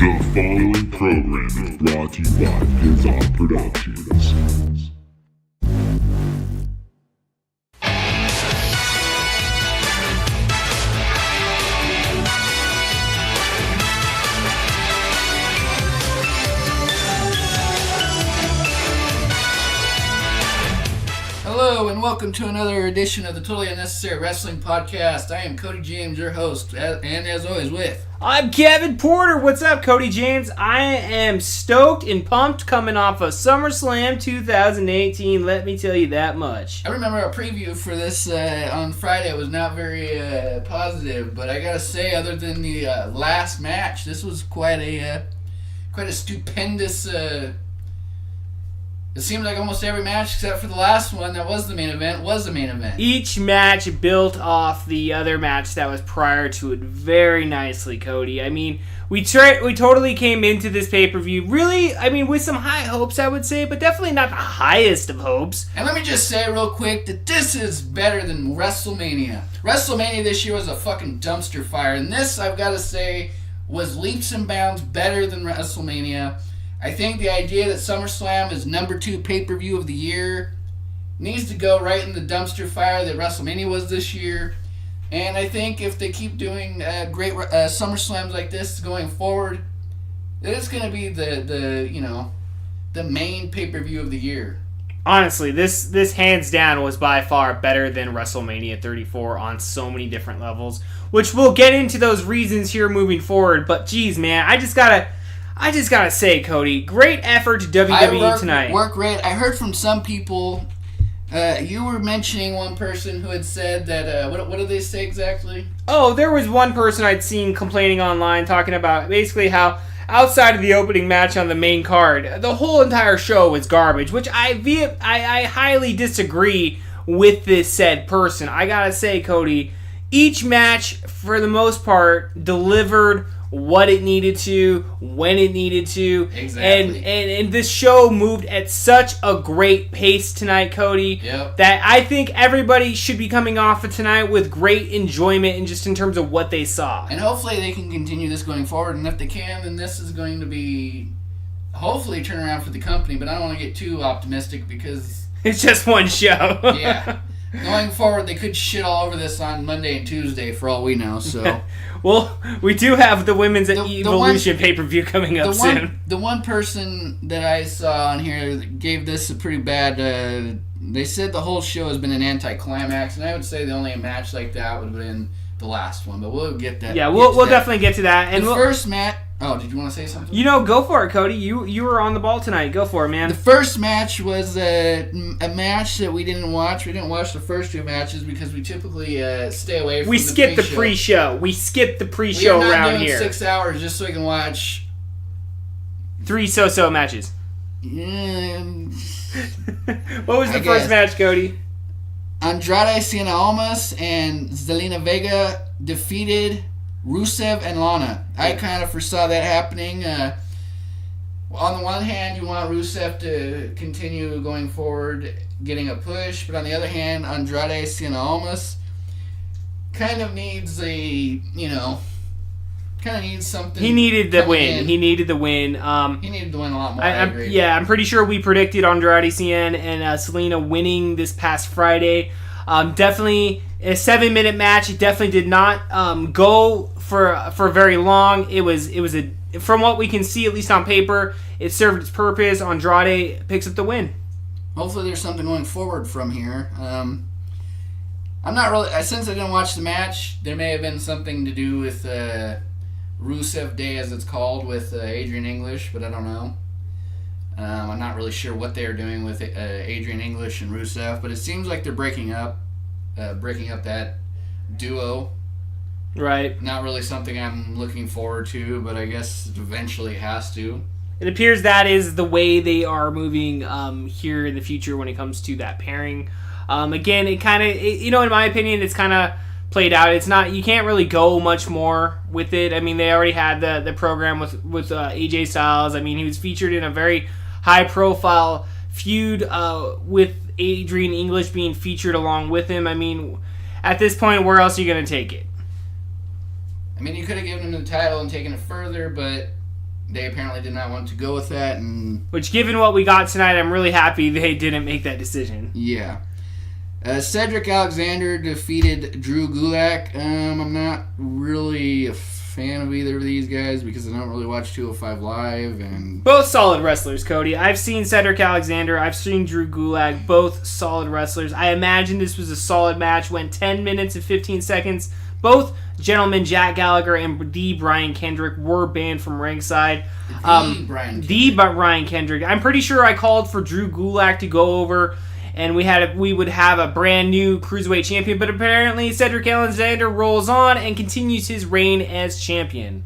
The following program is brought to you by Pizza Productions. Hello and welcome to another edition of the Totally Unnecessary Wrestling Podcast. I am Cody James, your host, and as always with... I'm Kevin Porter. What's up, Cody James? I am stoked and pumped coming off of SummerSlam 2018. Let me tell you that much. I remember our preview for this on Friday was not very positive, but I gotta say, other than the last match, this was quite a stupendous... It seemed like almost every match except for the last one that was the main event. Each match built off the other match that was prior to it very nicely, Cody. I mean, we totally came into this pay-per-view really, with some high hopes, I would say, but definitely not the highest of hopes. And let me just say real quick that this is better than WrestleMania. WrestleMania this year was a fucking dumpster fire, and this, I've got to say, was leaps and bounds better than WrestleMania. I think the idea that SummerSlam is number 2 pay-per-view of the year needs to go right in the dumpster fire that WrestleMania was this year. And I think if they keep doing great SummerSlams like this going forward, it's going to be the main pay-per-view of the year. Honestly, this hands down was by far better than WrestleMania 34 on so many different levels, which we'll get into those reasons here moving forward. But geez, man, I just gotta say, Cody, great effort to WWE tonight. Work great. I heard from some people. You were mentioning one person who had said that. What did they say exactly? Oh, there was one person I'd seen complaining online, talking about basically how outside of the opening match on the main card, the whole entire show was garbage. Which I highly disagree with this said person. I gotta say, Cody, each match for the most part delivered what it needed to, when it needed to. Exactly. And this show moved at such a great pace tonight, Cody, that I think everybody should be coming off of tonight with great enjoyment and just in terms of what they saw. And hopefully they can continue this going forward, and if they can, then this is going to be hopefully a turnaround for the company, but I don't want to get too optimistic because... It's just one show. Yeah. Going forward, they could shit all over this on Monday and Tuesday for all we know, so... Well, we do have the Women's Evolution pay-per-view coming up soon. The one person that I saw on here gave this a pretty bad... they said the whole show has been an anticlimax, and I would say the only match like that would have been the last one, but we'll get that. Yeah, we'll definitely get to that. And first match... Oh, did you want to say something? Go for it, Cody. You were on the ball tonight. Go for it, man. The first match was a match that we didn't watch. We didn't watch the first 2 matches because we typically stay away from the pre-show. We skip the pre-show around here. We are not doing 6 hours just so we can watch 3 so-so matches. What was the first match, Cody? Andrade Cien Almas and Zelina Vega defeated Rusev and Lana. I kind of foresaw that happening. On the one hand, you want Rusev to continue going forward, getting a push, but on the other hand, Andrade Cien Almas kind of needs something. He needed the win. He needed the win. He needed to win a lot more. I agree. Yeah, I'm pretty sure we predicted Andrade Cien and Selena winning this past Friday. Definitely a 7-minute match. It definitely did not go for very long. It was from what we can see, at least on paper, it served its purpose. Andrade picks up the win. Hopefully there's something going forward from here. I'm not really... Since I didn't watch the match, there may have been something to do with Rusev Day, as it's called, with Adrian English, but I don't know. I'm not really sure what they're doing with Adrian English and Rusev, but it seems like they're breaking up that duo. Right. Not really something I'm looking forward to, but I guess it eventually has to. It appears that is the way they are moving here in the future when it comes to that pairing. Again, it kind of, in my opinion, it's kind of played out. It's not, you can't really go much more with it. I mean, they already had the program with AJ Styles. I mean, he was featured in a very high-profile feud with Adrian English being featured along with him. I mean, at this point, where else are you going to take it? I mean, you could have given him the title and taken it further, but they apparently did not want to go with that, and Which, given what we got tonight, I'm really happy they didn't make that decision. yeah. Cedric Alexander defeated Drew Gulak. I'm not really a fan of either of these guys because I don't really watch 205 Live, and Both solid wrestlers, Cody. I've seen Cedric Alexander. I've seen Drew Gulak. Both solid wrestlers. I imagine this was a solid match. Went 10 minutes and 15 seconds. Both gentlemen, Jack Gallagher and the Brian Kendrick, were banned from ringside. Brian Kendrick. I'm pretty sure I called for Drew Gulak to go over, and we would have a brand new Cruiserweight champion, but apparently Cedric Alexander rolls on and continues his reign as champion.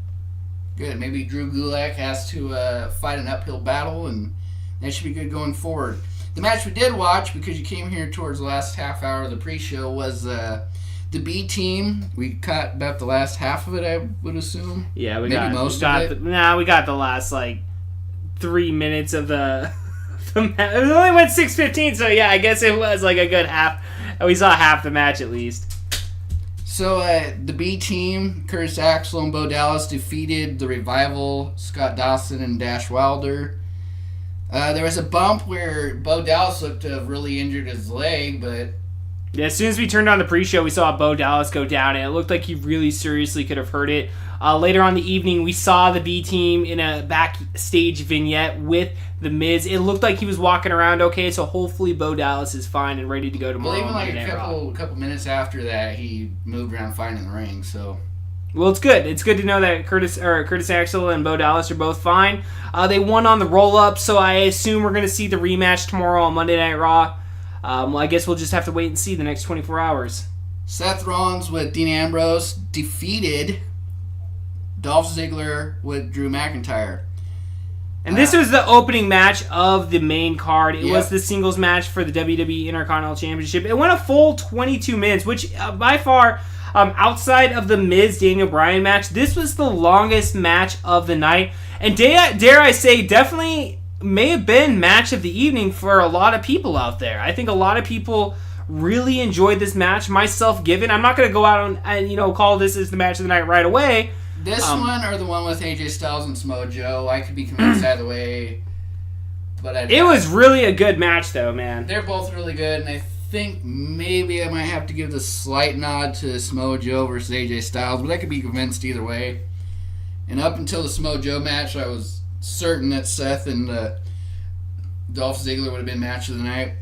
Good. Maybe Drew Gulak has to fight an uphill battle, and that should be good going forward. The match we did watch, because you came here towards the last half hour of the pre-show, was the B team. We caught about the last half of it, I would assume. Yeah, we got the last 3 minutes of the match. It only went 6:15, so yeah, I guess it was like a good half. We saw half the match at least. So the B team, Curtis Axel and Bo Dallas, defeated the Revival, Scott Dawson and Dash Wilder. There was a bump where Bo Dallas looked to have really injured his leg, but yeah, as soon as we turned on the pre-show, we saw Bo Dallas go down, and it looked like he really seriously could have hurt it. Later on the evening, we saw the B team in a backstage vignette with The Miz. It looked like he was walking around okay, so hopefully Bo Dallas is fine and ready to go tomorrow. Well, even a couple minutes after that, he moved around fine in the ring. So, well, it's good. It's good to know that Curtis Axel and Bo Dallas are both fine. They won on the roll-up, so I assume we're going to see the rematch tomorrow on Monday Night Raw. Well, I guess we'll just have to wait and see the next 24 hours. Seth Rollins with Dean Ambrose defeated Dolph Ziggler with Drew McIntyre. And this was the opening match of the main card. It was the singles match for the WWE Intercontinental Championship. It went a full 22 minutes, which by far, outside of the Miz-Daniel Bryan match, this was the longest match of the night. And dare I say, definitely may have been match of the evening for a lot of people out there. I think a lot of people really enjoyed this match, myself given. I'm not going to go out and call this as the match of the night right away. This one or the one with AJ Styles and Samoa Joe, I could be convinced either way. But it was really a good match, though, man. They're both really good, and I think maybe I might have to give the slight nod to Samoa Joe versus AJ Styles, but I could be convinced either way. And up until the Samoa Joe match, I was certain that Seth and Dolph Ziggler would have been match of the night.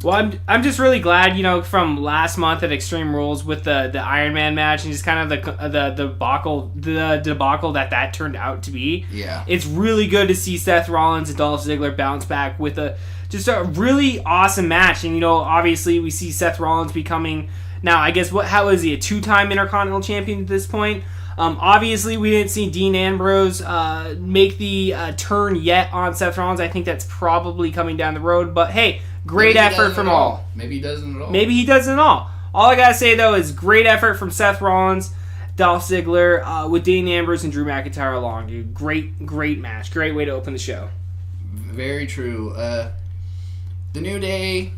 Well, I'm just really glad, from last month at Extreme Rules with the Iron Man match and just kind of the debacle that turned out to be. Yeah, it's really good to see Seth Rollins and Dolph Ziggler bounce back with just a really awesome match. And obviously we see Seth Rollins becoming now. I guess how is he, a 2-time Intercontinental Champion at this point? Obviously, we didn't see Dean Ambrose make the turn yet on Seth Rollins. I think that's probably coming down the road. But hey, great effort from all. Maybe he doesn't at all. Maybe he doesn't at all. All I gotta say though is great effort from Seth Rollins, Dolph Ziggler, with Dean Ambrose and Drew McIntyre along. Dude, great match. Great way to open the show. Very true. The New Day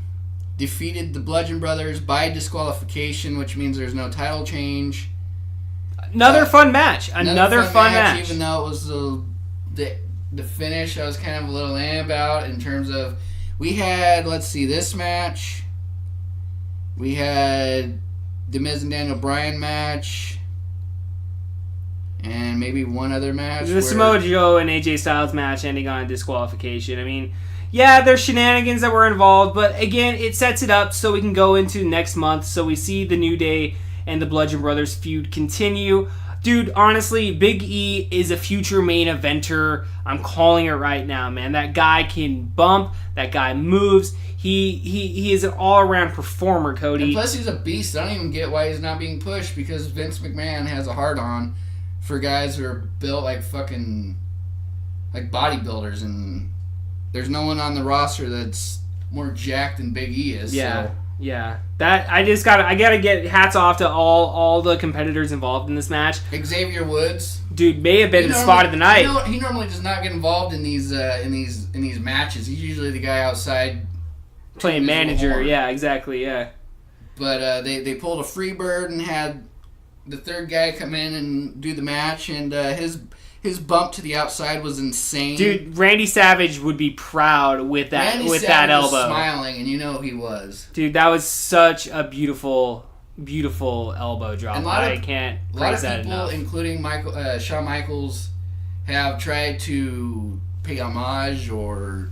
defeated the Bludgeon Brothers by disqualification, which means there's no title change. Another fun match. Another fun match. Even though it was the finish, I was kind of a little about in terms of we had, this match. We had the Miz and Daniel Bryan match. And maybe one other match. The Samoa Joe and AJ Styles match ending on disqualification. I mean, yeah, there's shenanigans that were involved, but again, it sets it up so we can go into next month. So we see the New Day and the Bludgeon Brothers feud continue. Dude, honestly, Big E is a future main eventer. I'm calling it right now, man. That guy can bump. That guy moves. He is an all-around performer, Cody. And plus, he's a beast. I don't even get why he's not being pushed, because Vince McMahon has a hard-on for guys who are built like fucking bodybuilders, and there's no one on the roster that's more jacked than Big E is. Yeah. So. Yeah, I gotta get hats off to all the competitors involved in this match. Xavier Woods, dude, may have been the spot of the night. He normally does not get involved in these matches. He's usually the guy outside playing manager. Yeah, exactly. Yeah. But they pulled a free bird and had the third guy come in and do the match, and his His bump to the outside was insane. Dude, Randy Savage would be proud with that that elbow. Was smiling, and you know he was. Dude, that was such a beautiful, beautiful elbow drop. I can't praise that enough. A lot of people, including Shawn Michaels, have tried to pay homage or,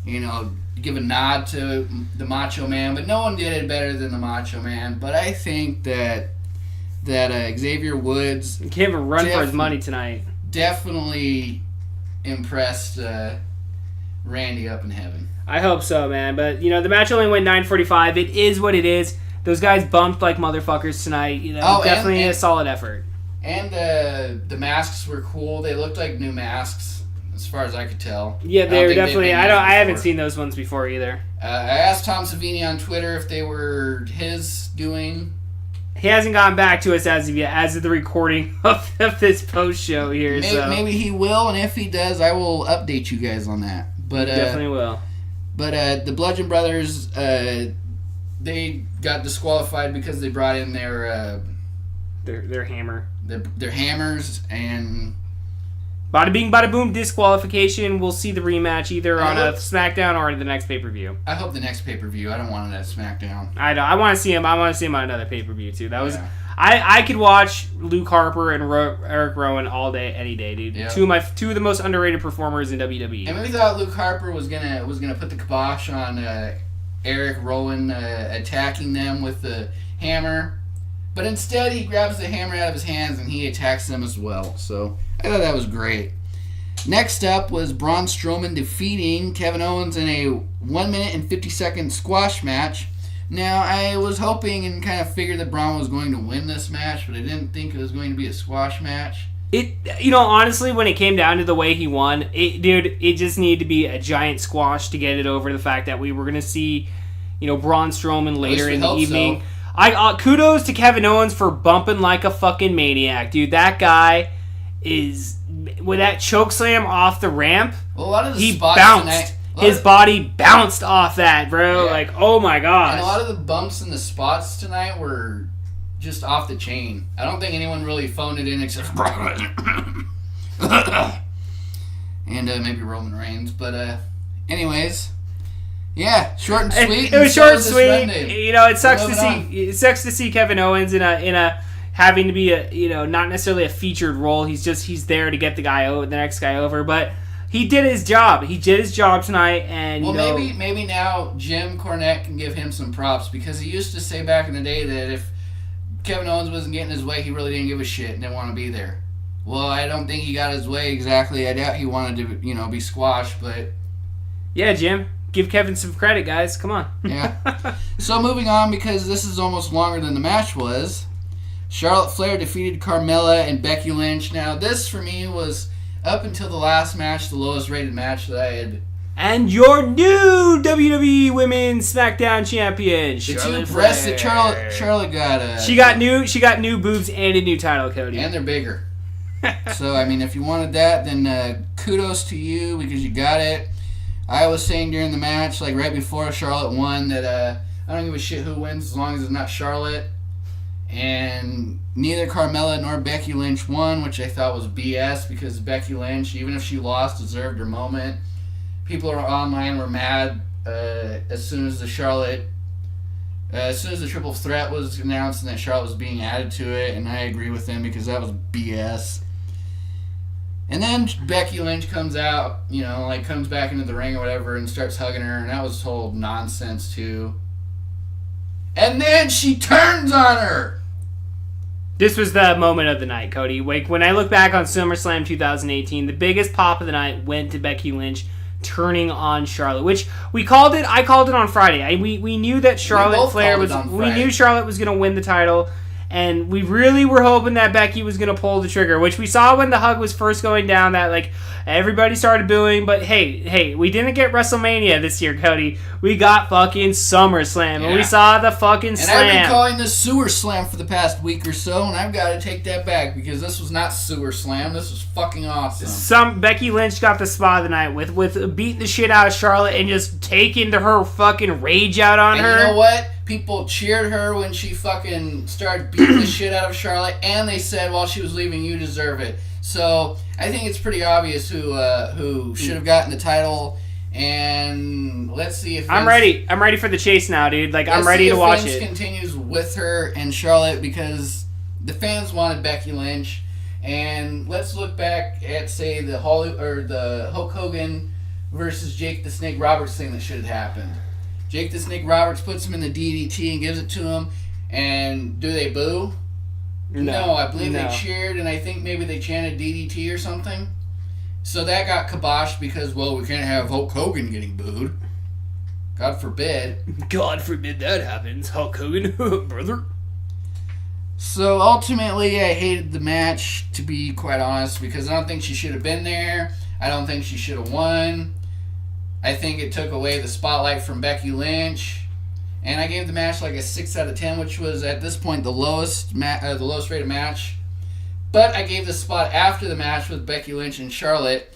give a nod to the Macho Man, but no one did it better than the Macho Man. But I think that Xavier Woods gave him a run for his money tonight. Definitely impressed Randy up in heaven. I hope so, man. But the match only went 9:45. It is what it is. Those guys bumped like motherfuckers tonight. Definitely a solid effort. And the masks were cool. They looked like new masks, as far as I could tell. Yeah, they were definitely. I haven't seen those ones before either. I asked Tom Savini on Twitter if they were his doing. He hasn't gotten back to us as of yet, as of the recording of this post show here. Maybe he will, and if he does, I will update you guys on that. But definitely will. But the Bludgeon Brothers, they got disqualified because they brought in their hammer. Their hammers, and bada bing, bada boom, disqualification. We'll see the rematch either on a SmackDown or the next pay-per-view. I hope the next pay-per-view. I don't want it at SmackDown. I want to see him. I want to see him on another pay-per-view too. That was I could watch Luke Harper and Eric Rowan all day, any day, dude. Yep. Two of the most underrated performers in WWE. And we thought Luke Harper was gonna put the kibosh on Eric Rowan attacking them with the hammer. But instead, he grabs the hammer out of his hands and he attacks them as well. So I thought that was great. Next up was Braun Strowman defeating Kevin Owens in a 1 minute and 50-second squash match. Now, I was hoping and kind of figured that Braun was going to win this match, but I didn't think it was going to be a squash match. Honestly, when it came down to the way he won, it just needed to be a giant squash to get it over the fact that we were going to see, Braun Strowman later in the evening. So. Kudos to Kevin Owens for bumping like a fucking maniac, dude. That guy is with that choke slam off the ramp. Well, a lot of the he bounced. His body bounced off that, bro. Yeah. Like, oh my gosh. And a lot of the bumps in the spots tonight were just off the chain. I don't think anyone really phoned it in except and maybe Roman Reigns. But anyways. Yeah, short and sweet. It was short and sweet. It sucks to see Kevin Owens in a having to be not necessarily a featured role. He's there to get the next guy over. But he did his job. He did his job tonight, and maybe now Jim Cornette can give him some props because he used to say back in the day that if Kevin Owens wasn't getting his way, he really didn't give a shit and didn't want to be there. Well, I don't think he got his way exactly. I doubt he wanted to be squashed, but yeah, Jim. Give Kevin some credit, guys. Come on. Yeah. So moving on, because this is almost longer than the match was, Charlotte Flair defeated Carmella and Becky Lynch. Now, this for me was, up until the last match, the lowest rated match that I had. And your new WWE Women's SmackDown Champion, Charlotte the two breasts that Charlotte got. She got new boobs and a new title, Cody. And they're bigger. So, I mean, if you wanted that, then kudos to you because you got it. I was saying during the match, like right before Charlotte won, that I don't give a shit who wins as long as it's not Charlotte. And neither Carmella nor Becky Lynch won, which I thought was BS because Becky Lynch, even if she lost, deserved her moment. People online were mad as soon as the triple threat was announced and that Charlotte was being added to it, and I agree with them because that was BS. And then Becky Lynch comes out, comes back into the ring or whatever and starts hugging her, and that was total nonsense too. And then she turns on her! This was the moment of the night, Cody. Like, when I look back on SummerSlam 2018, the biggest pop of the night went to Becky Lynch turning on Charlotte, which I called it on Friday. We knew that we knew Charlotte was going to win the title. And we really were hoping that Becky was going to pull the trigger, which we saw when the hug was first going down, that, like, everybody started booing. But, hey, we didn't get WrestleMania this year, Cody. We got fucking SummerSlam, and we saw the fucking slam. And I've been calling this Sewer Slam for the past week or so, and I've got to take that back, because this was not Sewer Slam. This was fucking awesome. Becky Lynch got the spot of the night with beating the shit out of Charlotte and just taking her fucking rage out on her. You know what? People cheered her when she fucking started beating the shit out of Charlotte, and they said while she was leaving, "You deserve it." So I think it's pretty obvious who should have gotten the title. And let's see if I'm ready. I'm ready for the chase now, dude. Like, I'm ready to watch it. Continues with her and Charlotte because the fans wanted Becky Lynch. And let's look back at, say, the Hulk Hogan versus Jake the Snake Roberts thing that should have happened. Jake the Snake Roberts puts him in the DDT and gives it to him. And do they boo? No, I believe they cheered, and I think maybe they chanted DDT or something. So that got kiboshed because, well, we can't have Hulk Hogan getting booed. God forbid. God forbid that happens, Hulk Hogan, brother. So ultimately, I hated the match, to be quite honest, because I don't think she should have been there. I don't think she should have won. I think it took away the spotlight from Becky Lynch. And I gave the match like a 6 out of 10, which was at this point the lowest rated match. But I gave the spot after the match with Becky Lynch and Charlotte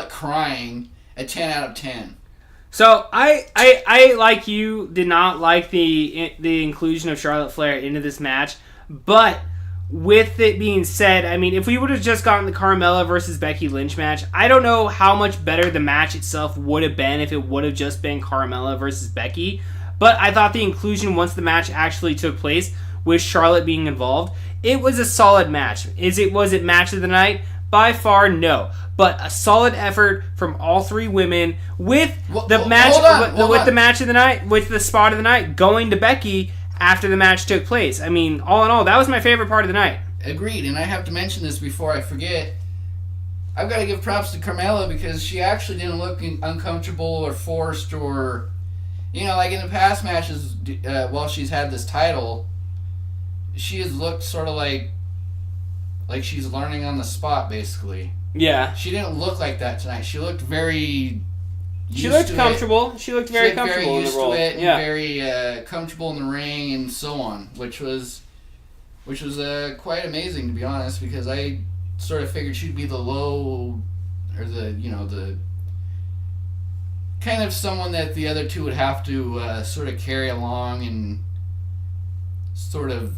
crying, a 10 out of 10. So I like you did not like the inclusion of Charlotte Flair into this match, but with it being said, I mean, if we would have just gotten the Carmella versus Becky Lynch match, I don't know how much better the match itself would have been if it would have just been Carmella versus Becky. But I thought the inclusion once the match actually took place, with Charlotte being involved, it was a solid match. Was it match of the night? By far, no. But a solid effort from all three women with the match with the match of the night, with the spot of the night going to Becky after the match took place. I mean, all in all, that was my favorite part of the night. Agreed, and I have to mention this before I forget. I've got to give props to Carmella because she actually didn't look uncomfortable or forced or, like in the past matches while she's had this title, she has looked sort of like she's learning on the spot, basically. Yeah. She didn't look like that tonight. She looked very... She looked comfortable. She looked very comfortable in the role. Yeah. Very comfortable in the ring and so on, which was quite amazing, to be honest, because I sort of figured she'd be the low, or the kind of someone that the other two would have to sort of carry along and sort of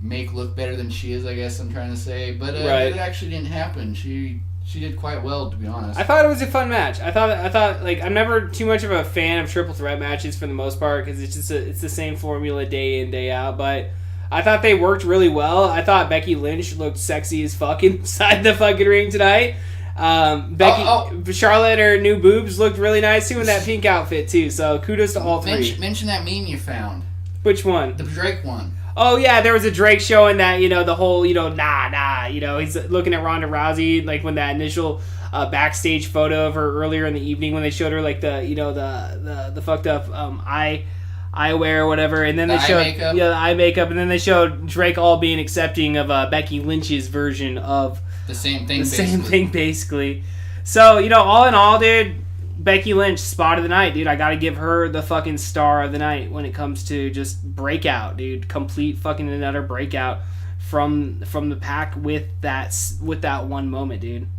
make look better than she is, I guess I'm trying to say. But it actually didn't happen. She did quite well, to be honest. I thought it was a fun match. I thought like, I'm never too much of a fan of triple threat matches for the most part because it's the same formula day in, day out. But I thought they worked really well. I thought Becky Lynch looked sexy as fuck inside the fucking ring tonight. Charlotte, her new boobs looked really nice too in that pink outfit too. So kudos to all three. Mention that meme you found. Which one? The Drake one. Oh, yeah, there was a Drake showing that, the whole, he's looking at Ronda Rousey, like, when that initial backstage photo of her earlier in the evening when they showed her, like, the fucked up eyewear or whatever, and then they showed... the eye makeup, and then they showed Drake all being accepting of Becky Lynch's version of... The same thing, basically. So, all in all, dude... Becky Lynch, spot of the night, dude. I gotta give her the fucking star of the night when it comes to just breakout, dude. Complete fucking and utter breakout from the pack with that one moment, dude.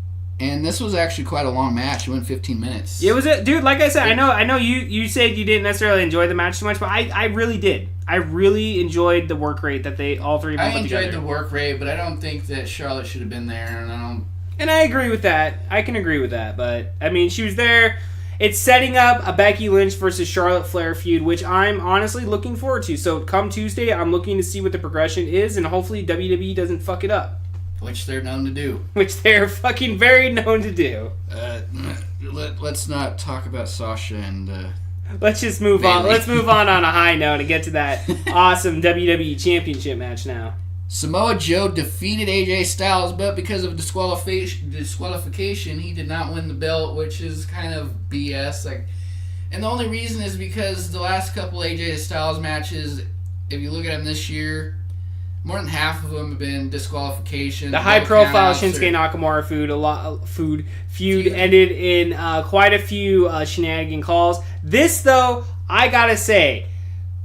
And this was actually quite a long match. It went 15 minutes. It was dude. Like I said, I know you said you didn't necessarily enjoy the match too much, but I really did. I really enjoyed the work rate that they all three. I enjoyed the work rate, but I don't think that Charlotte should have been there, And I agree with that. I can agree with that. But, I mean, she was there. It's setting up a Becky Lynch versus Charlotte Flair feud, which I'm honestly looking forward to. So, come Tuesday, I'm looking to see what the progression is, and hopefully WWE doesn't fuck it up. Which they're known to do. Which they're fucking very known to do. Let's not talk about Sasha and... Let's just move Bayley. on. Let's move on a high note and get to that awesome WWE Championship match now. Samoa Joe defeated AJ Styles, but because of disqualification, he did not win the belt, which is kind of BS. And the only reason is because the last couple AJ Styles matches, if you look at them this year, more than half of them have been disqualification. The high-profile Shinsuke Nakamura feud ended in quite a few shenanigan calls. This, though, I gotta say,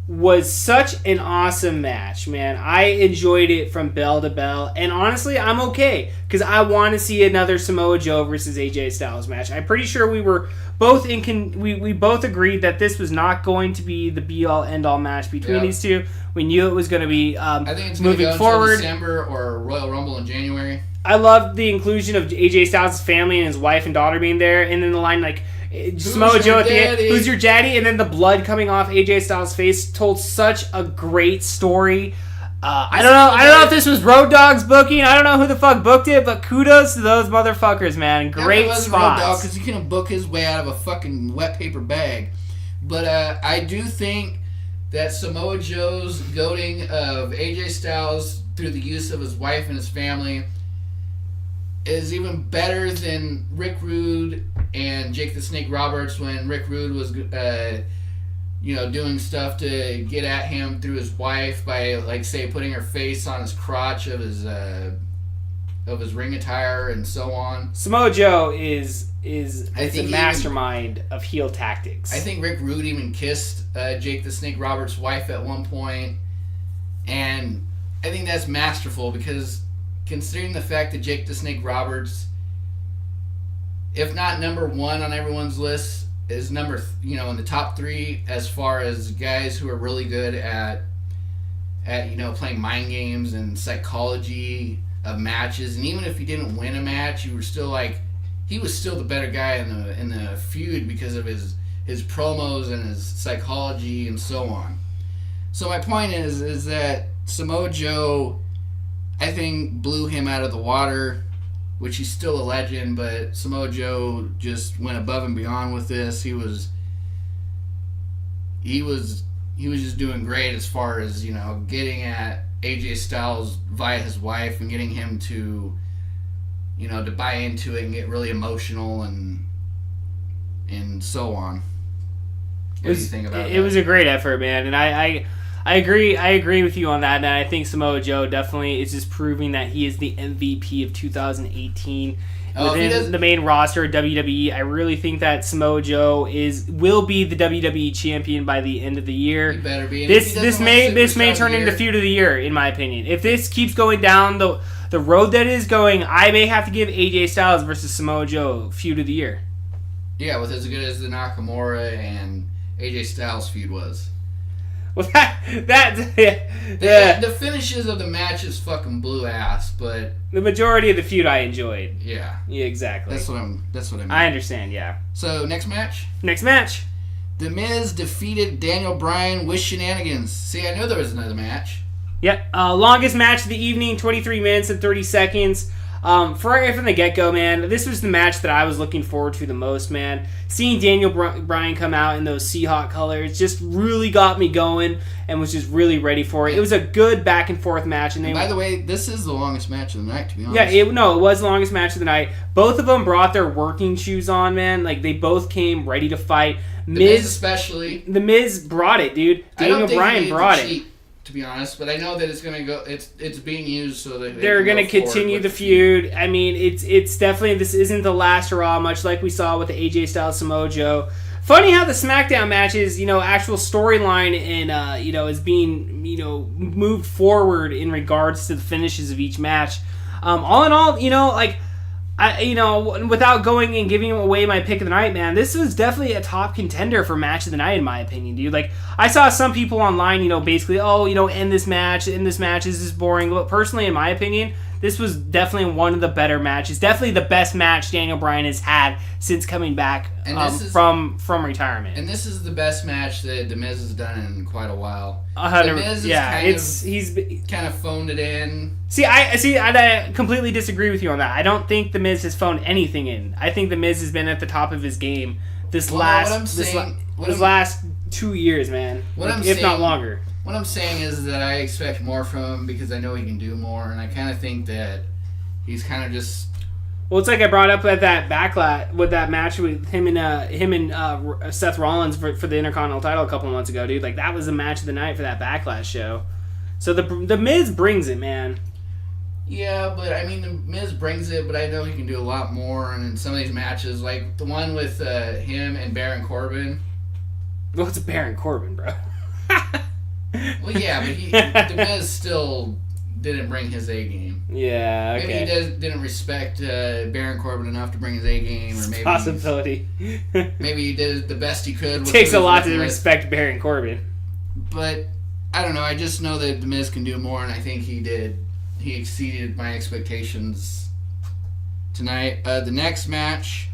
was such an awesome match, man. I enjoyed it from bell to bell, and honestly, I'm okay because I want to see another Samoa Joe versus AJ Styles match. I'm pretty sure we were both we both agreed that this was not going to be the be all end all match between these two. We knew it was going to be I think it's moving go forward. December or Royal Rumble in January. I loved the inclusion of AJ Styles' family and his wife and daughter being there, and then the line like Samoa Joe at the end, who's your daddy? And then the blood coming off AJ Styles' face told such a great story. I don't know if this was Road Dogg's booking. I don't know who the fuck booked it, but kudos to those motherfuckers, man. Great spots. Road Dogg because he couldn't book his way out of a fucking wet paper bag. But I do think that Samoa Joe's goading of AJ Styles through the use of his wife and his family is even better than Rick Rude and Jake the Snake Roberts when Rick Rude was, doing stuff to get at him through his wife by, like, say, putting her face on his crotch of his ring attire and so on. Samoa Joe is a mastermind of heel tactics. I think Rick Rude even kissed Jake the Snake Roberts' wife at one point, and I think that's masterful because considering the fact that Jake the Snake Roberts, if not number one on everyone's list, is in the top three as far as guys who are really good at playing mind games and psychology of matches. And even if he didn't win a match, you were still like, he was still the better guy in the feud because of his promos and his psychology and so on. So my point is that Samoa Joe, I think, blew him out of the water, which he's still a legend, but Samoa Joe just went above and beyond with this. He was just doing great as far as, getting at AJ Styles via his wife and getting him to buy into it and get really emotional and so on. What do you think about that? It was a great effort, man, and I agree with you on that, and I think Samoa Joe definitely is just proving that he is the MVP of 2018 within the main roster of WWE. I really think that Samoa Joe will be the WWE champion by the end of the year. He better be. This may turn into feud of the year, in my opinion. If this keeps going down the road that it is going, I may have to give AJ Styles versus Samoa Joe feud of the year. Yeah, with as good as the Nakamura and AJ Styles feud was. Well, the finishes of the matches fucking blew ass, but the majority of the feud I enjoyed. Yeah, exactly. That's what I mean. I understand. Yeah. So next match. The Miz defeated Daniel Bryan with shenanigans. See, I knew there was another match. Yep. Longest match of the evening, 23 minutes and 30 seconds. From the get-go, man, this was the match that I was looking forward to the most, man. Seeing Daniel Bryan come out in those Seahawk colors just really got me going and was just really ready for it. It was a good back-and-forth match. And by the way, this is the longest match of the night, to be honest. Yeah, it was the longest match of the night. Both of them brought their working shoes on, man. Like, they both came ready to fight. The Miz especially. The Miz brought it, dude. Daniel Bryan brought it. To be honest, but I know that it's gonna go. It's being used so that they're gonna continue the feud. I mean, it's definitely, this isn't the last Raw, much like we saw with the AJ Styles Samoa Joe. Funny how the SmackDown matches, actual storyline and is being moved forward in regards to the finishes of each match. All in all, without going and giving away my pick of the night, man, this was definitely a top contender for match of the night, in my opinion, dude. Like, I saw some people online, basically, end this match, this is boring. But personally, in my opinion, this was definitely one of the better matches. Definitely the best match Daniel Bryan has had since coming back from retirement. And this is the best match that The Miz has done in quite a while. The Miz he's kind of phoned it in. I completely disagree with you on that. I don't think The Miz has phoned anything in. I think The Miz has been at the top of his game this last 2 years, man. Not longer. What I'm saying is that I expect more from him because I know he can do more, and I kind of think that he's kind of just. Well, it's like I brought up at that backlash with that match with him and Seth Rollins for the Intercontinental title a couple of months ago, dude. Like, that was the match of the night for that Backlash show. So the Miz brings it, man. Yeah, but I mean, the Miz brings it, but I know he can do a lot more. And in some of these matches, like the one with him and Baron Corbin. Well, it's Baron Corbin, bro. Well, yeah, but The Miz still didn't bring his A game. Yeah, okay. Maybe he didn't respect Baron Corbin enough to bring his A game, or maybe possibility. Maybe he did the best he could. It takes a lot to respect Baron Corbin. But I don't know. I just know that The Miz can do more, and I think he did. He exceeded my expectations tonight. The next match,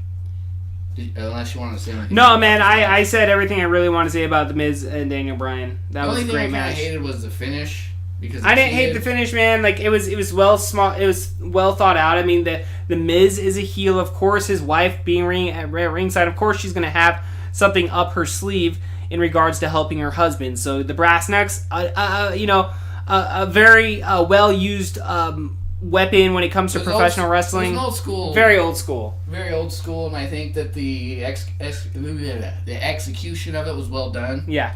unless you want to say anything. No, man. I said everything I really want to say about The Miz and Daniel Bryan. That was a great match. The only thing I hated was the finish. Because I didn't hate the finish, man. Like it was well thought out. I mean, the Miz is a heel, of course. His wife being at ringside, of course, she's gonna have something up her sleeve in regards to helping her husband. So the brass knucks, a very well used weapon when it comes to professional wrestling. It was old school, very old school, and I think that the execution of it was well done. Yeah.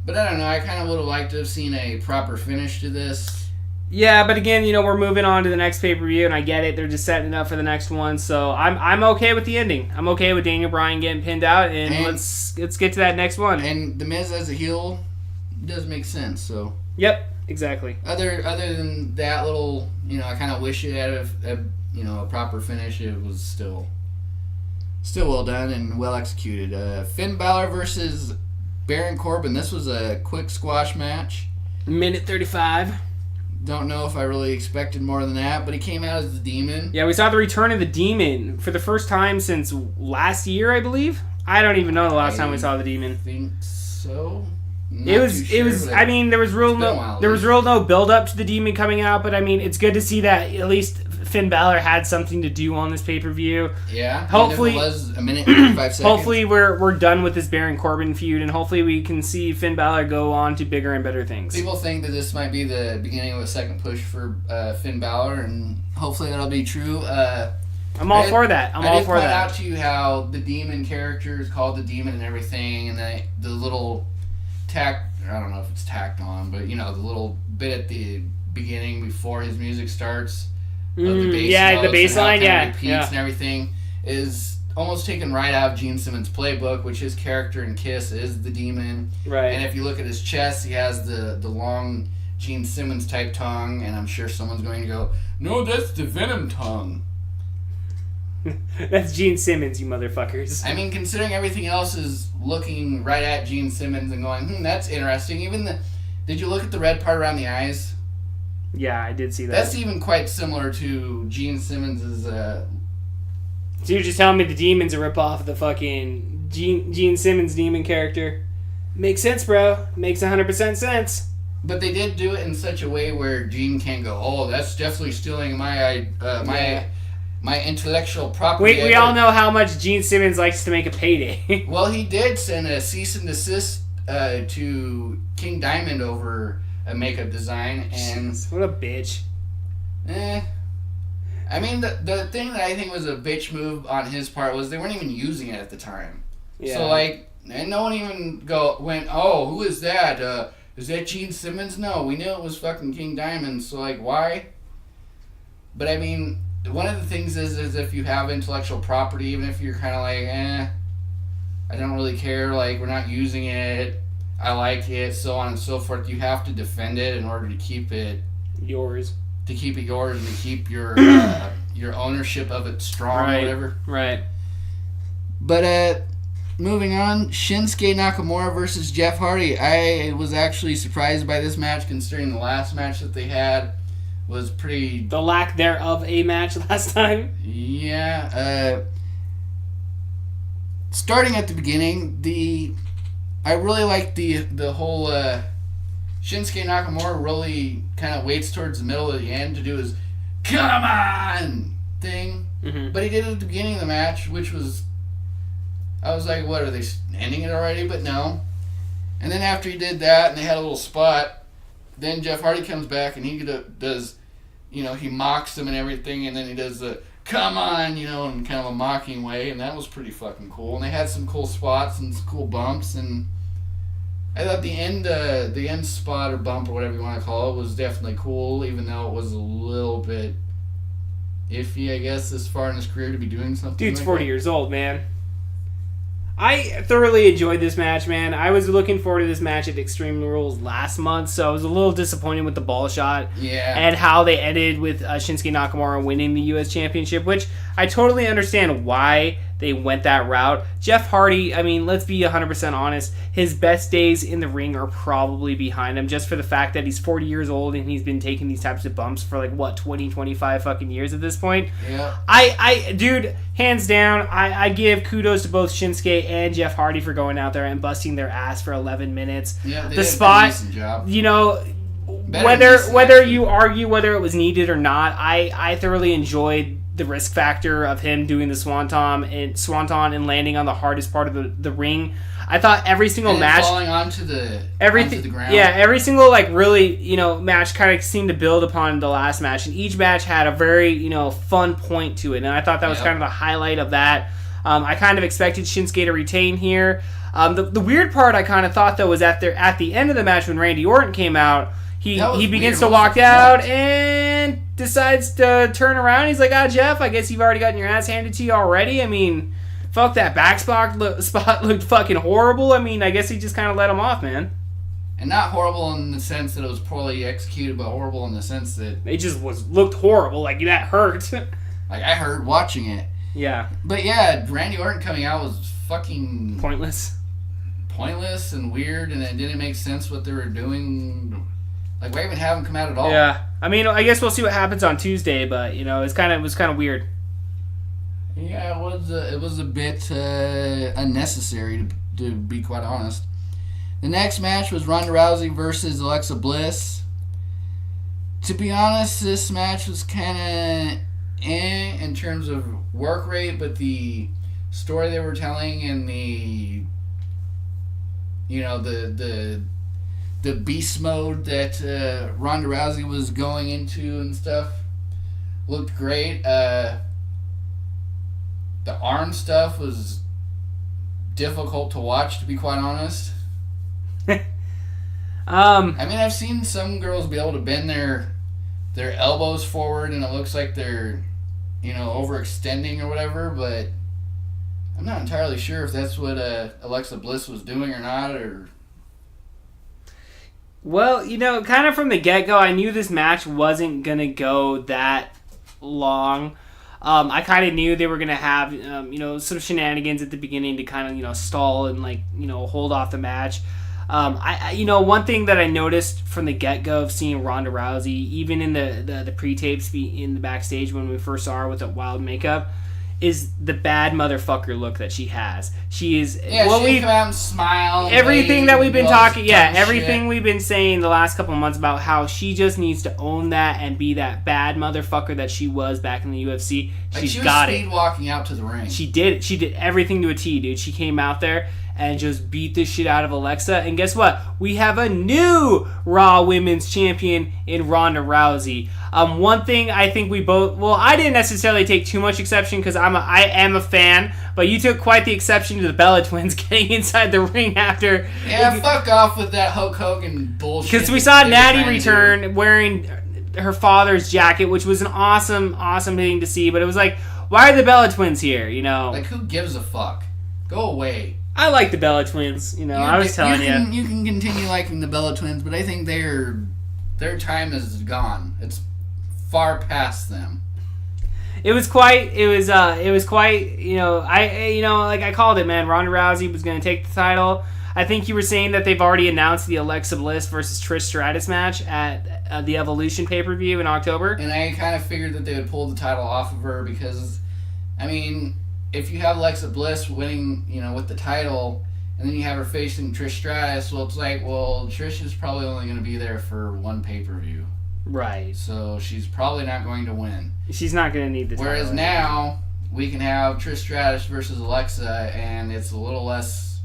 But I don't know. I kind of would have liked to have seen a proper finish to this. Yeah, but again, we're moving on to the next pay-per-view, and I get it. They're just setting it up for the next one, so I'm okay with the ending. I'm okay with Daniel Bryan getting pinned out, and let's get to that next one. And The Miz as a heel does make sense. So. Yep, exactly. Other than that little, I kind of wish it had a proper finish. It was still well done and well executed. Finn Balor versus Baron Corbin. This was a quick squash match. Minute 35. Don't know if I really expected more than that, but he came out as the Demon. Yeah, we saw the return of the Demon for the first time since last year, I believe. I don't even know the last time we saw the Demon. I think so. It was. I mean, there was real no build up to the Demon coming out, but I mean, it's good to see that at least Finn Balor had something to do on this pay-per-view. Yeah. Hopefully, it was a minute and 5 seconds. Hopefully, we're done with this Baron Corbin feud, and hopefully, we can see Finn Balor go on to bigger and better things. People think that this might be the beginning of a second push for Finn Balor, and hopefully that'll be true. I'm all for that. I did point out to you how the Demon character is called the Demon and everything, and the little I don't know if it's tacked on, but the little bit at the beginning before his music starts. The bass line, repeats and everything is almost taken right out of Gene Simmons' playbook, which his character in Kiss is the Demon. Right. And if you look at his chest, he has the long Gene Simmons type tongue, and I'm sure someone's going to go, "No, that's the Venom tongue." That's Gene Simmons, you motherfuckers. I mean, considering everything else is looking right at Gene Simmons and going, that's interesting. Did you look at the red part around the eyes? Yeah, I did see that. That's even quite similar to Gene Simmons' So you're just telling me the Demon's a ripoff of the fucking Gene Simmons Demon character? Makes sense, bro. Makes 100% sense. But they did do it in such a way where Gene can't go, "Oh, that's definitely stealing my intellectual property." We all know how much Gene Simmons likes to make a payday. Well, he did send a cease and desist to King Diamond over a makeup design, and what a bitch. I mean, the thing that I think was a bitch move on his part was they weren't even using it at the time. Yeah. So and no one even went, "Oh, who is that? Is that Gene Simmons?" No, we knew it was fucking King Diamond. So why? But I mean, one of the things is if you have intellectual property, even if you're kind of I don't really care, we're not using it, I like it, so on and so forth, you have to defend it in order to keep it yours. To keep it yours and to keep your ownership of it strong, or whatever. Right. But moving on, Shinsuke Nakamura versus Jeff Hardy. I was actually surprised by this match, considering the last match that they had was pretty... The lack thereof a match last time? Yeah. Starting at the beginning, I really liked the whole... Shinsuke Nakamura really kind of waits towards the middle of the end to do his "come on" thing. Mm-hmm. But he did it at the beginning of the match, which was... I was like, what, are they ending it already? But no. And then after he did that, and they had a little spot, then Jeff Hardy comes back, and he does... he mocks them and everything, and then he does the "come on," in kind of a mocking way, and that was pretty fucking cool. And they had some cool spots and some cool bumps, and I thought the end spot or bump or whatever you want to call it was definitely cool, even though it was a little bit iffy, I guess, this far in his career to be doing something. Dude's like 40 that. years old, man. I thoroughly enjoyed this match, man. I was looking forward to this match at Extreme Rules last month, so I was a little disappointed with the ball shot. Yeah. And how they ended with Shinsuke Nakamura winning the U.S. Championship, which I totally understand why they went that route. Jeff Hardy, I mean, let's be 100% honest, his best days in the ring are probably behind him, just for the fact that he's 40 years old and he's been taking these types of bumps for 20, 25 fucking years at this point. Yeah. Dude, hands down, I give kudos to both Shinsuke and Jeff Hardy for going out there and busting their ass for 11 minutes. Yeah, they the did spot, a decent job. Whether you argue whether it was needed or not, I thoroughly enjoyed the risk factor of him doing the swanton and landing on the hardest part of the ring. I thought every single match falling onto the ground. Yeah, every single really match kind of seemed to build upon the last match, and each match had a very fun point to it, and I thought that was kind of the highlight of that. I kind of expected Shinsuke to retain here. The weird part I kind of thought though was at the end of the match when Randy Orton came out. He begins to walk out and decides to turn around. He's like, Jeff, I guess you've already gotten your ass handed to you already. I mean, fuck, that back spot looked fucking horrible. I mean, I guess he just kind of let him off, man. And not horrible in the sense that it was poorly executed, but horrible in the sense that... It just looked horrible. Like, that hurt. I heard watching it. Yeah. But yeah, Randy Orton coming out was fucking... Pointless and weird, and it didn't make sense what they were doing... why even have him come out at all? Yeah, I mean, I guess we'll see what happens on Tuesday, but it was kind of weird. Yeah, it was a bit unnecessary to be quite honest. The next match was Ronda Rousey versus Alexa Bliss. To be honest, this match was kind of in terms of work rate, but the story they were telling and the beast mode that Ronda Rousey was going into and stuff looked great. The arm stuff was difficult to watch, to be quite honest. I mean, I've seen some girls be able to bend their elbows forward and it looks like they're overextending or whatever, but I'm not entirely sure if that's what Alexa Bliss was doing or not, or... Well, kind of from the get-go, I knew this match wasn't going to go that long. I kind of knew they were going to have, some shenanigans at the beginning to kind of, stall and, hold off the match. One thing that I noticed from the get-go of seeing Ronda Rousey, even in the pre-tapes in the backstage when we first saw her with that wild makeup, is the bad motherfucker look that she has. She is... Yeah, she come out and smile. Everything that we've been talking... Yeah, everything we've been saying the last couple of months about how she just needs to own that and be that bad motherfucker that she was back in the UFC. She's got it. She was speed walking out to the ring. She did it. She did everything to a T, dude. She came out there and just beat the shit out of Alexa. And guess what? We have a new Raw Women's Champion in Ronda Rousey. One thing I think we both... Well, I didn't necessarily take too much exception because I am a fan, but you took quite the exception to the Bella Twins getting inside the ring after... Yeah, fuck off with that Hulk Hogan bullshit. Because we saw Natty return wearing her father's jacket, which was an awesome, awesome thing to see, but it was like, why are the Bella Twins here, Like, who gives a fuck? Go away. I like the Bella Twins, I was telling you. You can continue liking the Bella Twins, but I think their time is gone. It's far past them. It was quite, I called it, man. Ronda Rousey was going to take the title. I think you were saying that they've already announced the Alexa Bliss versus Trish Stratus match at the Evolution pay-per-view in October. And I kind of figured that they would pull the title off of her because, I mean, if you have Alexa Bliss winning, with the title, and then you have her facing Trish Stratus, well, it's like, well, Trish is probably only going to be there for one pay-per-view. Right. So she's probably not going to win. She's not going to need the title. Whereas now, we can have Trish Stratus versus Alexa, and it's a little less,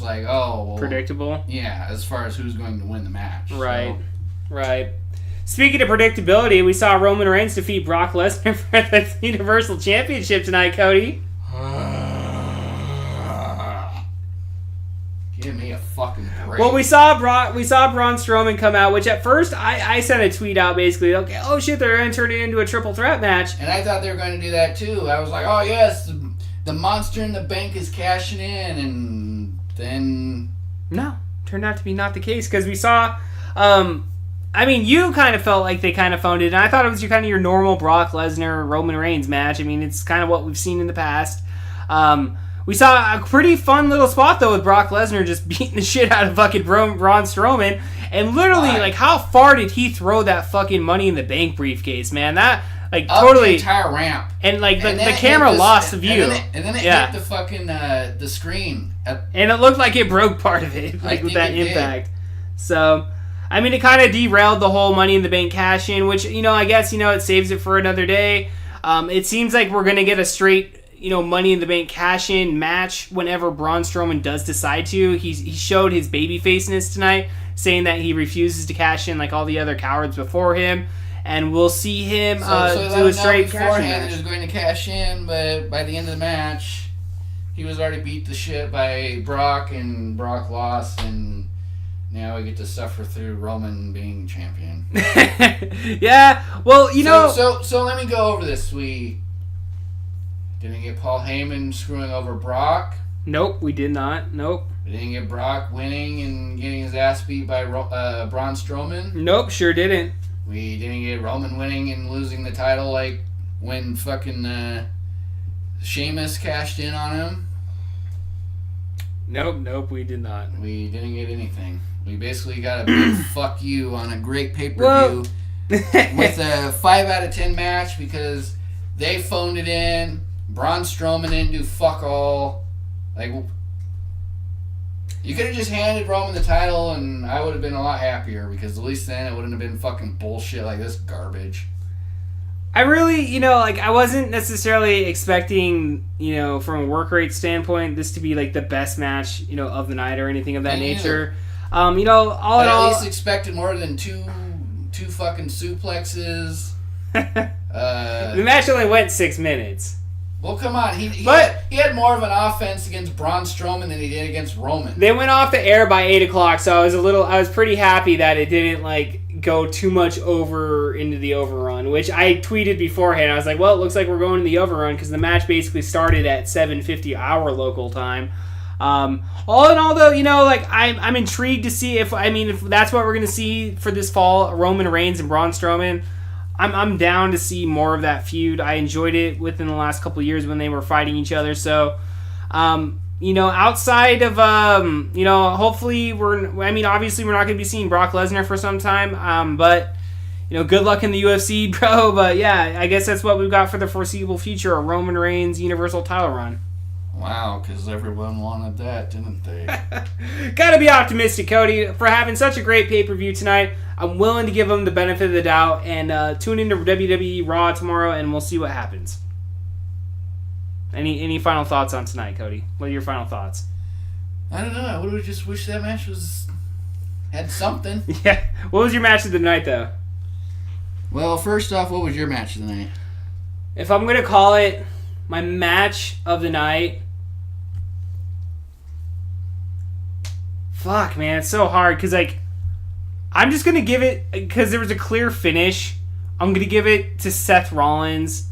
like, oh... Well, predictable? Yeah, as far as who's going to win the match. Right. So. Right. Speaking of predictability, we saw Roman Reigns defeat Brock Lesnar for the Universal Championship tonight, Cody. Give me a fucking break. Well, we saw Braun Strowman come out, which at first I sent a tweet out basically, okay, oh shit, they're going to turn it into a triple threat match. And I thought they were going to do that too. I was like, oh yes, the Monster in the Bank is cashing in, and then No, turned out to be not the case because we saw. I mean, you kind of felt like they kind of phoned it, and I thought it was your normal Brock Lesnar Roman Reigns match. I mean, it's kind of what we've seen in the past. We saw a pretty fun little spot though with Brock Lesnar just beating the shit out of fucking Braun Strowman, and literally, like, how far did he throw that fucking Money in the Bank briefcase, man? That like up totally the entire ramp, and like and the camera lost the view, and then it hit the fucking the screen, and it looked like it broke part of it, like with that impact. So. I mean, it kind of derailed the whole Money in the Bank cash-in, which, I guess, it saves it for another day. It seems like we're going to get a straight, Money in the Bank cash-in match whenever Braun Strowman does decide to. He showed his babyfaceness tonight, saying that he refuses to cash in like all the other cowards before him. And we'll see him do a straight cash-in match. He was going to cash in, but by the end of the match, he was already beat the shit by Brock, and Brock lost, and... now we get to suffer through Roman being champion. Yeah, well, So let me go over this. We didn't get Paul Heyman screwing over Brock. Nope, we did not. Nope. We didn't get Brock winning and getting his ass beat by Braun Strowman. Nope, sure didn't. We didn't get Roman winning and losing the title like when fucking Sheamus cashed in on him. Nope, we did not. We didn't get anything. We basically got a big fuck you on a great pay-per-view with a 5 out of 10 match because they phoned it in. Braun Strowman didn't do fuck all. Like, you could have just handed Roman the title and I would have been a lot happier because at least then it wouldn't have been fucking bullshit like this garbage. I really, I wasn't necessarily expecting, from a work rate standpoint, this to be like the best match, of the night or anything of that nature. All in all, at least expected more than two fucking suplexes. The match only went 6 minutes. Well, come on, he had more of an offense against Braun Strowman than he did against Roman. They went off the air by 8 o'clock, so I was pretty happy that it didn't go too much over into the overrun, which I tweeted beforehand. I was like, well, it looks like we're going to the overrun because the match basically started at 7:50 our local time. All in all, though, I'm intrigued to see if that's what we're going to see for this fall, Roman Reigns and Braun Strowman. I'm down to see more of that feud. I enjoyed it within the last couple of years when they were fighting each other. So, outside of, hopefully obviously we're not going to be seeing Brock Lesnar for some time. But, good luck in the UFC, bro. But yeah, I guess that's what we've got for the foreseeable future, a Roman Reigns Universal title run. Wow, because everyone wanted that, didn't they? Gotta be optimistic, Cody. For having such a great pay-per-view tonight, I'm willing to give them the benefit of the doubt and tune into WWE Raw tomorrow, and we'll see what happens. Any final thoughts on tonight, Cody? What are your final thoughts? I don't know. I would have just wished that match had something. Yeah. What was your match of the night, though? Well, first off, what was your match of the night? If I'm gonna call it my match of the night... Fuck, man. It's so hard, because, I'm just going to give it, because there was a clear finish, I'm going to give it to Seth Rollins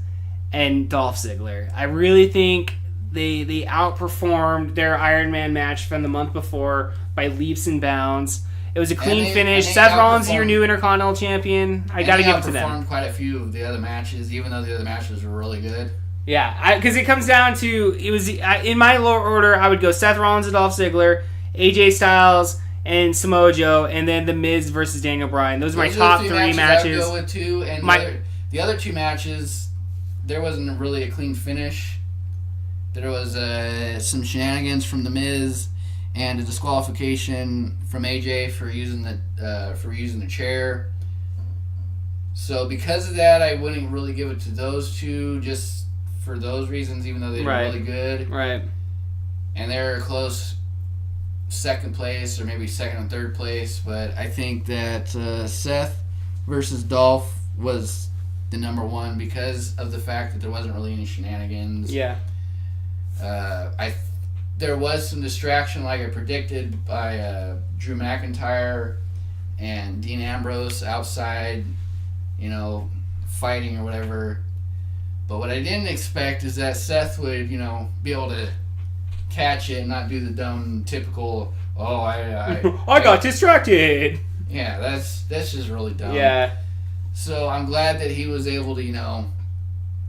and Dolph Ziggler. I really think they outperformed their Iron Man match from the month before by leaps and bounds. It was a clean finish. Seth Rollins is your new Intercontinental Champion. I got to give it to them. They outperformed quite a few of the other matches, even though the other matches were really good. Yeah, because it comes down to, it was in my lower order, I would go Seth Rollins and Dolph Ziggler, AJ Styles, and Samoa Joe, and then The Miz versus Daniel Bryan. Those are my top three matches. I would go with too, and the other two matches, there wasn't really a clean finish. There was some shenanigans from The Miz and a disqualification from AJ for using the chair. So because of that, I wouldn't really give it to those two, just for those reasons, even though they were really good. Right. And they're close second place or maybe second and third place, but I think that Seth versus Dolph was the number one because of the fact that there wasn't really any shenanigans. Yeah. There was some distraction, like I predicted, by Drew McIntyre and Dean Ambrose outside, fighting or whatever. But what I didn't expect is that Seth would, be able to catch it and not do the dumb, typical, I got distracted. Yeah, that's just really dumb. Yeah. So I'm glad that he was able to,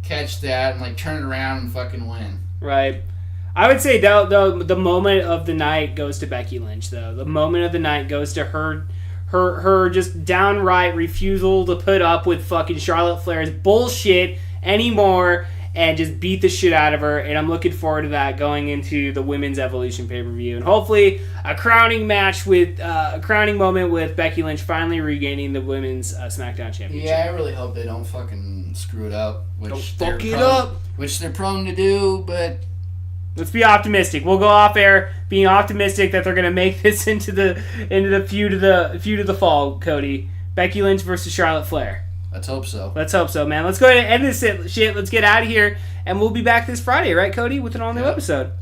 catch that and, turn it around and fucking win. Right. I would say, the moment of the night goes to Becky Lynch, though. The moment of the night goes to her just downright refusal to put up with fucking Charlotte Flair's bullshit anymore and just beat the shit out of her. And I'm looking forward to that going into the Women's Evolution pay-per-view. And hopefully a crowning match with a crowning moment with Becky Lynch finally regaining the Women's SmackDown Championship. Yeah, I really hope they don't fucking screw it up. Which they're prone to do, but let's be optimistic. We'll go off air being optimistic that they're going to make this into the feud of the fall, Cody. Becky Lynch versus Charlotte Flair. Let's hope so. Let's hope so, man. Let's go ahead and end this shit. Let's get out of here, and we'll be back this Friday, right, Cody, with an all-new episode.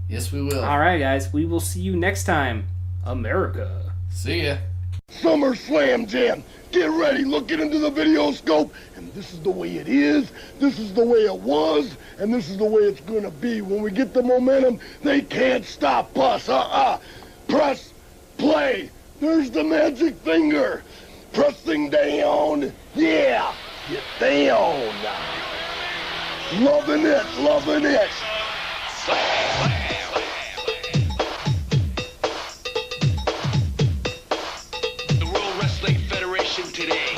Yes, we will. All right, guys. We will see you next time. America. See ya. SummerSlam Jam. Get ready, look it into the video scope, and this is the way it is, this is the way it was, and this is the way it's gonna be. When we get the momentum, they can't stop us. Press play. There's the magic finger. Pressing down. Yeah, get down. Loving it, loving it. Today.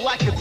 Like a